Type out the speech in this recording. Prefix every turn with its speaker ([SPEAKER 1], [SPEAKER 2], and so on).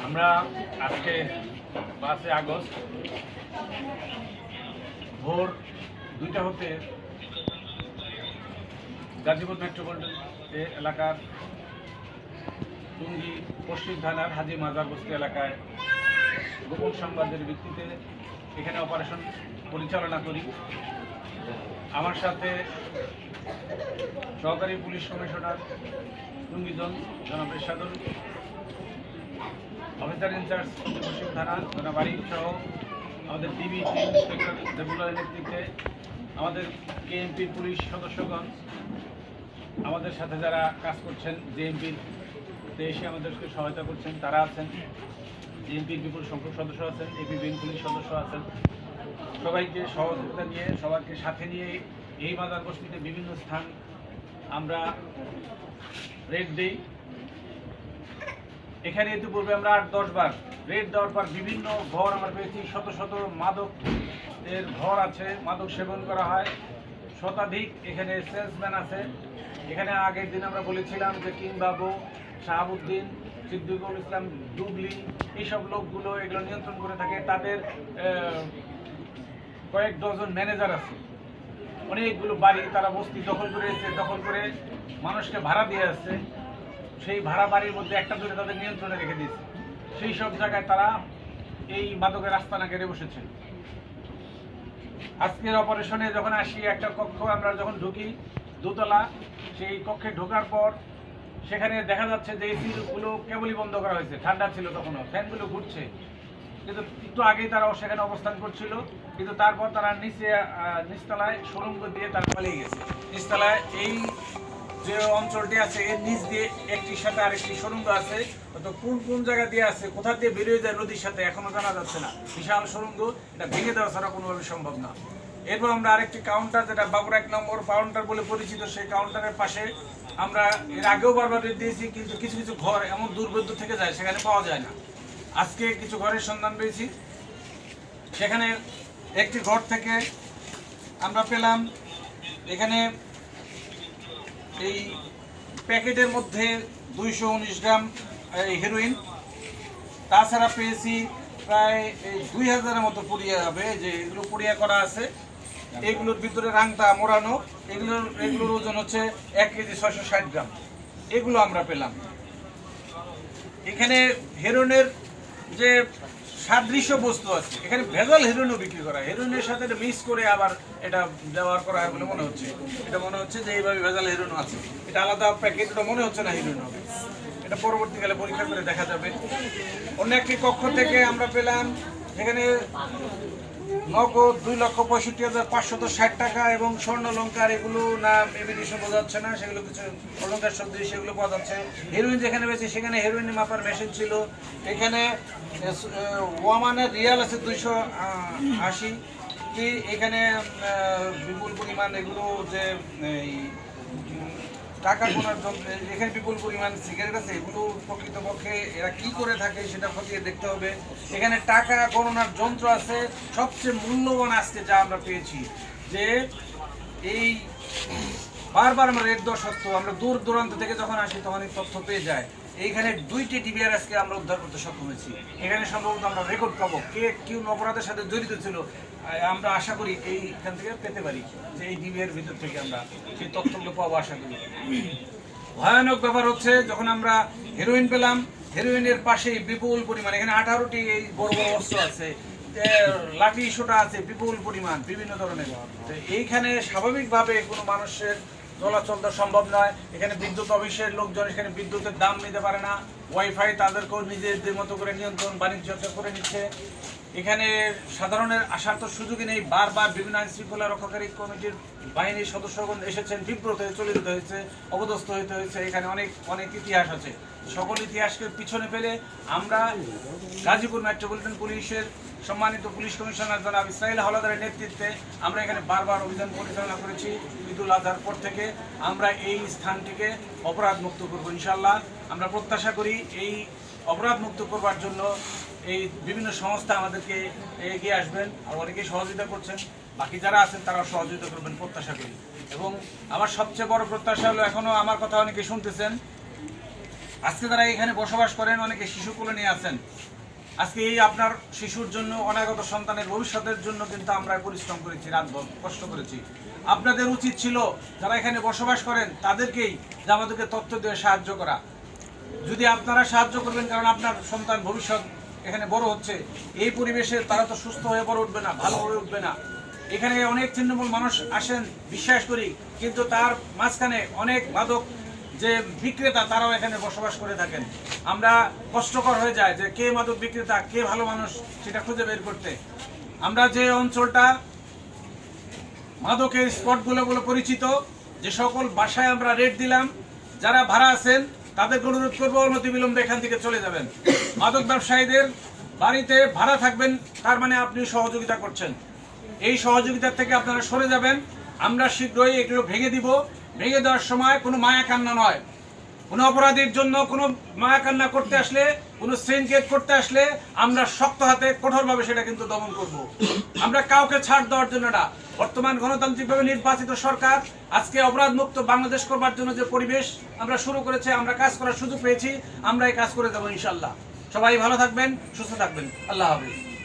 [SPEAKER 1] আমরা আজকে 5 আগস্ট ভোর 2টা হতে গাজীপুর মেট্রোপলিটন এলাকার টুঙ্গি পশ্চিম থানার হাজী মাজার বস্তি এলাকায় গোপন সংবাদের ভিত্তিতে এখানে অপারেশন পরিচালনা করি। আমার সাথে সহকারী পুলিশ কমিশনার টুঙ্গি জোন জনাব এরশাদুল, অফিসার ইনচার্জ পশ্চিম থানা জনাব আরিফ সহ আমাদের ডিবি ইন্সপেক্টর রেগুলার নেতৃত্বে আমাদের কেএমপি পুলিশ সদস্যগণ, আমাদের সাথে যারা কাজ করছেন, জেএমপির এসে আমাদেরকে সহায়তা করছেন তারা আছেন, জেএমপির বিপুল সংখ্যক সদস্য আছেন, এপিবিএন পুলিশ সদস্য আছেন। সবাইকে সহযোগিতা নিয়ে, সবাইকে সাথে নিয়ে এই মাজার বস্তিতে বিভিন্ন স্থান আমরা রেড দিই। এখানে ইতিপূর্বে আমরা 8-10 বার রেড দেওয়ার পর বিভিন্ন ঘর আমরা পেয়েছি। শত শত মাদক এর ঘর আছে, মাদক সেবন করা হয়, শতাধিক এখানে সেলসম্যান আছে। এখানে আগের দিন আমরা বলেছিলাম যে কিংবাবু, শাহাবুদ্দিন, সিদ্দিকুল ইসলাম, ডুবলি, এইসব লোকগুলো এগুলো নিয়ন্ত্রণ করে থাকে। তাদের কয়েক ডজন ম্যানেজার আছে, অনেকগুলো বাড়ি তারা বস্তি দখল করে এসে দখল করে মানুষকে ভাড়া দিয়ে আসছে। সেই ভাড়া বাড়ির মধ্যে একটা দুটো তাদের নিয়ন্ত্রণে রেখে দিয়েছে। সেই সব জায়গায় তারা এই মাদকের আস্তানা কেড়ে বসেছে। আজকের অপারেশনে যখন আসি, একটা কক্ষ আমরা যখন ঢুকি, দোতলা, সেই কক্ষে ঢোকার পর সেখানে দেখা যাচ্ছে যে এসিগুলো কেবলই বন্ধ করা হয়েছে। ঠান্ডা ছিল তখনও, ফ্যানগুলো ঘুরছে, কিন্তু একটু আগেই তারা সেখানে অবস্থান করছিল। কিন্তু তারপর তারা নিচতলায় সুড়ঙ্গ দিয়ে তারা পালিয়ে গেছে। নিচতলায় এই যে অঞ্চলটি আছে এর নিচ দিয়ে একটির সাথে আরেকটি সুড়ঙ্গ আছে, তো কোন কোন জায়গা দিয়ে আছে, কোথা দিয়ে বেরিয়ে যায় নদীর সাথে এখনো জানা যাচ্ছে না। বিশাল সুড়ঙ্গ, এটা ভেঙে দেওয়া ছাড়া কোনোভাবে সম্ভব না। এরপর আমরা আরেকটি কাউন্টার, যেটা বাবুর 1 নম্বর কাউন্টার বলে পরিচিত, সেই কাউন্টারের পাশে আমরা এর আগেও বারবার দিয়েছি, কিন্তু কিছু কিছু ঘর এমন দুর্ভেদ্য থেকে যায়, সেখানে পাওয়া যায় না। আজকে কিছু ঘরের সন্ধান পেয়েছি। সেখানে একটি ঘর থেকে আমরা পেলাম এখানে এই প্যাকেটের মধ্যে 219 গ্রাম হেরোইন। তাছাড়া পেয়েছি প্রায় 2000-এর মতো পুড়িয়া হবে, যে এগুলো পুড়িয়া করা আছে। এগুলোর ভিতরে রাংটা মোড়ানো, এগুলোর ওজন হচ্ছে 1 কেজি 660 গ্রাম। এগুলো আমরা পেলাম। এখানে হেরোইনের যে সাদৃশ্য বস্তু আছে, এখানে ভেজাল হেরোইনও বিক্রি করা হয়। হেরোইনের সাথে এটা মিক্স করে আবার এটা ব্যবহার করা হয় বলে মনে হচ্ছে। এটা মনে হচ্ছে যে এইভাবে ভেজাল হেরোইনও আছে। এটা আলাদা প্যাকেট, এটা মনে হচ্ছে না হেরোইন হবে। এটা পরবর্তীকালে পরীক্ষা করে দেখা যাবে। অন্য একটি কক্ষ থেকে আমরা পেলাম এখানে নগদ 2,65,560 টাকা এবং স্বর্ণলঙ্কার, এগুলো নাম এভিডেশন বোঝা যাচ্ছে না, সেগুলো কিছু অলঙ্কার শব্দ সেগুলো পাওয়া যাচ্ছে। হেরোইন যেখানে পেয়েছে সেখানে হেরোইন মাপার মেশিন ছিল। এখানে ওয়ামানের রিয়াল আছে 280। এখানে বিপুল পরিমাণ এগুলো যে টাকা গোনার যন্ত্র, এখানে বিপুল পরিমাণ সিগারেট আছে। এগুলো প্রকৃতপক্ষে এরা কি করে থাকে সেটা খতিয়ে দেখতে হবে। এখানে টাকা গণনার যন্ত্র আছে। সবচেয়ে মূল্যবান আজকে যা আমরা পেয়েছি, যে এই বারবার আমরা রেড দেওয়া সত্ত্বেও আমরা দূর দূরান্ত থেকে যখন আসি তখন এই তথ্য পেয়ে যায়। এইখানে 2টি ডিবিআর আজকে আমরা উদ্ধার করতে সক্ষম হয়েছি। এখানে সম্ভবত আমরা রেকর্ড পাবো কে কোন অপরাধের সাথে জড়িত ছিল। আমরা আশা করি এইখান থেকে পেতে পারি, যে এই ডিবিআর ভিতর থেকে আমরা সেই তথ্যগুলো পাবো আশা করি। ভয়ানক ব্যাপার হচ্ছে, যখন আমরা হেরোইন পেলাম, হেরোইনের পাশেই বিপুল পরিমাণ, এখানে 18টি এই বড় বড় অস্ত্র আছে, লাঠি সোটা আছে বিপুল পরিমাণ, বিভিন্ন ধরনের। এইখানে স্বাভাবিকভাবে কোনো মানুষের চলাচল তো সম্ভব নয়। এখানে বিদ্যুৎ অফিসের লোকজন এখানে বিদ্যুতের দাম নিতে পারে না। ওয়াইফাই তাদেরকেও নিজেদের মতো করে নিয়ন্ত্রণ বাণিজ্য করে নিচ্ছে। এখানে সাধারণের আসার তো সুযোগই নেই। বারবার বিভিন্ন আইন শৃঙ্খলা রক্ষাকারী কমিটির বাহিনীর সদস্যগণ এসেছেন, বিব্রত হয়ে চলে যেতে হয়েছে, অপদস্থ হতে হয়েছে। এখানে অনেক অনেক ইতিহাস আছে। সকল ইতিহাসকে পিছনে ফেলে আমরা গাজীপুর মেট্রোপলিটন পুলিশের সম্মানিত পুলিশ কমিশনার জনাব ইসরাইল হাওলাদারের নেতৃত্বে আমরা এখানে বারবার অভিযান পরিচালনা করেছি। ঈদুল আজহার পর থেকে আমরা এই স্থানটিকে অপরাধ মুক্ত করব ইনশাআল্লাহ। আমরা প্রত্যাশা করি এই অপরাধ মুক্ত করবার জন্য এই বিভিন্ন সংস্থা আমাদেরকে এগিয়ে আসবেন, আর অনেকেই সহযোগিতা করছেন। বাকি যারা আছেন তারাও সহযোগিতা করবেন প্রত্যাশা করি। এবং আমার সবচেয়ে বড় প্রত্যাশা হলো, এখনও আমার কথা অনেকে শুনতেছেন, আজকে যারা এখানে বসবাস করেন অনেকে শিশু কোলে নিয়ে আছেন, আজকে এই আপনার শিশুর জন্য অনাগত সন্তানের ভবিষ্যতের জন্য কিন্তু আমরা পরিশ্রম করেছি, রাতভর কষ্ট করেছি। আপনাদের উচিত ছিল যারা এখানে বসবাস করেন তাদেরকেই যে আমাদেরকে তথ্য দিয়ে সাহায্য করা। যদি আপনারা সাহায্য করবেন, কারণ আপনার সন্তান ভবিষ্যৎ এখানে বড় হচ্ছে, এই পরিবেশে তারা তো সুস্থ হয়ে বড় উঠবে না, ভালো হয়ে উঠবে না। এখানে অনেক ছিন্নমূল মানুষ আসেন বিশ্বাস করি, কিন্তু তার মাঝখানে অনেক মাদক যে বিক্রেতা তারাও এখানে বসবাস করে থাকেন। আমরা কষ্টকর হয়ে যায় যে কে মাদক বিক্রেতা কে ভালো মানুষ সেটা খুঁজে বের করতে। আমরা যে অঞ্চলটা মাদকের স্পটগুলো বলে পরিচিত, যে সকল বাসায় আমরা রেট দিলাম, যারা ভাড়া আছেন তাদেরকে অনুরোধ করবো অনতিবিলম্বে এখান থেকে চলে যাবেন। মাদক ব্যবসায়ীদের বাড়িতে ভাড়া থাকবেন, তার মানে আপনি সহযোগিতা করছেন। এই সহযোগিতার থেকে আপনারা সরে যাবেন। আমরা শীঘ্রই এগুলো ভেঙে দিব। ভেঙে দেওয়ার সময় কোনো মায়া কান্না নয়, কোনো অপরাধীর জন্য কোনো মায়া কান্না করতে আসলে, কোনো শ্রেণকেট করতে আসলে আমরা শক্ত হাতে কঠোরভাবে সেটা কিন্তু দমন করব। আমরা কাউকে ছাড় দেওয়ার জন্য না। বর্তমান গণতান্ত্রিকভাবে নির্বাচিত সরকার আজকে অপরাধ মুক্ত বাংলাদেশ করবার জন্য যে পরিবেশ আমরা শুরু করেছে, আমরা কাজ করার সুযোগ পেয়েছি, আমরা এই কাজ করে দেবো ইনশাল্লাহ। সবাই ভালো থাকবেন, সুস্থ থাকবেন। আল্লাহ হাফেজ।